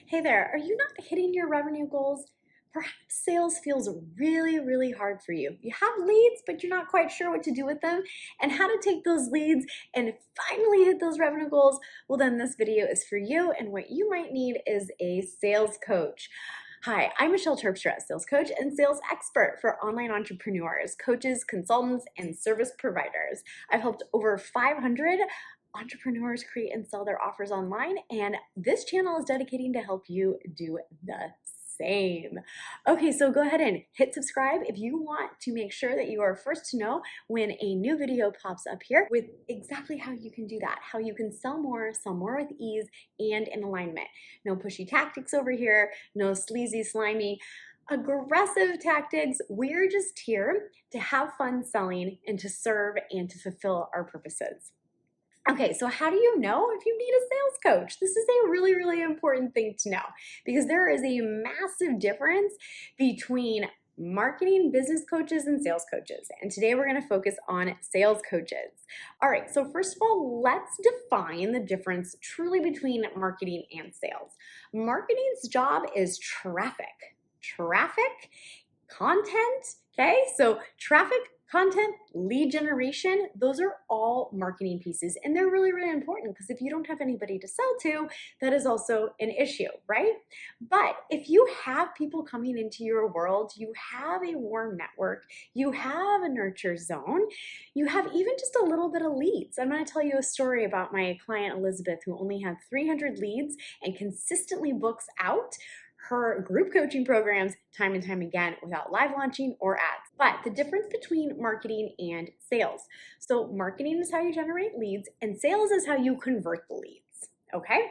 Hey there, are you not hitting your revenue goals? Perhaps sales feels really hard for you. You have leads, but you're not quite sure what to do with them and how to take those leads and finally hit those revenue goals. Well, then this video is for you, and what you might need is a sales coach. Hi, I'm Michelle Terpstra, sales coach and sales expert for online entrepreneurs, coaches, consultants, and service providers. I've helped over 500 entrepreneurs create and sell their offers online, and this channel is dedicating to help you do the same. Okay, so go ahead and hit subscribe if you want to make sure that you are first to know when a new video pops up here with exactly how you can do that, how you can sell more with ease and in alignment. No pushy tactics over here, no sleazy, slimy, aggressive tactics. We're just here to have fun selling and to serve and to fulfill our purposes. Okay, so how do you know if you need a sales coach? This is a really important thing to know because there is a massive difference between marketing business coaches and sales coaches. And today we're going to focus on sales coaches. All right, so first of all, let's define the difference truly between marketing and sales. Marketing's job is traffic, content, okay? So traffic, content, lead generation, those are all marketing pieces, and they're really important because if you don't have anybody to sell to, that is also an issue, right? But if you have people coming into your world, you have a warm network, you have a nurture zone, you have even just a little bit of leads. I'm going to tell you a story about my client Elizabeth, who only had 300 leads and consistently books out her group coaching programs time and time again without live launching or ads. But the difference between marketing and sales. So marketing is how you generate leads and sales is how you convert the leads, okay?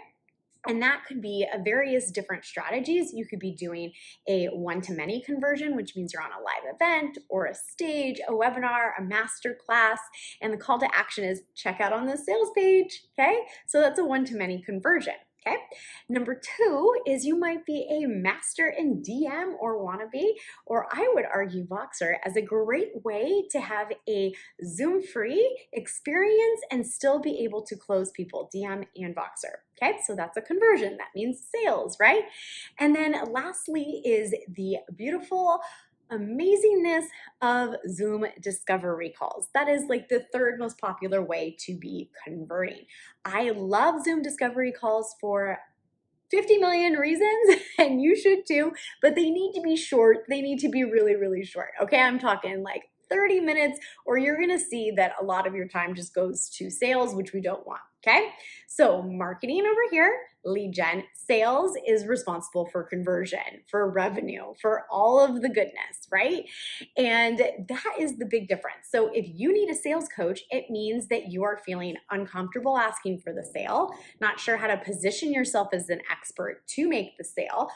And that could be a various different strategies. You could be doing a one-to-many conversion, which means you're on a live event or a stage, a webinar, a master class, and the call to action is check out on the sales page, okay? So that's a one-to-many conversion. Okay. Number two is you might be a master in DM or wannabe, or I would argue Voxer as a great way to have a Zoom-free experience and still be able to close people, DM and Voxer. Okay, so that's a conversion. That means sales, right? And then lastly is the beautiful amazingness of Zoom discovery calls. That is like the third most popular way to be converting. I love Zoom discovery calls for 50 million reasons, and you should too, but they need to be short. They need to be really short. Okay, I'm talking like 30 minutes, or you're gonna see that a lot of your time just goes to sales, which we don't want, okay? So marketing over here, lead gen, sales is responsible for conversion, for revenue, for all of the goodness, right? And that is the big difference. So if you need a sales coach, it means that you are feeling uncomfortable asking for the sale, not sure how to position yourself as an expert to make the sale,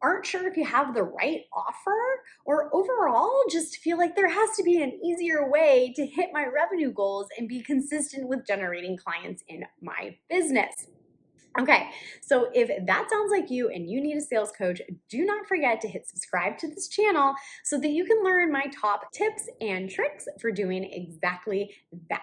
aren't sure if you have the right offer, or overall just feel like there has to be an easier way to hit my revenue goals and be consistent with generating clients in my business. Okay, so if that sounds like you and you need a sales coach, do not forget to hit subscribe to this channel so that you can learn my top tips and tricks for doing exactly that.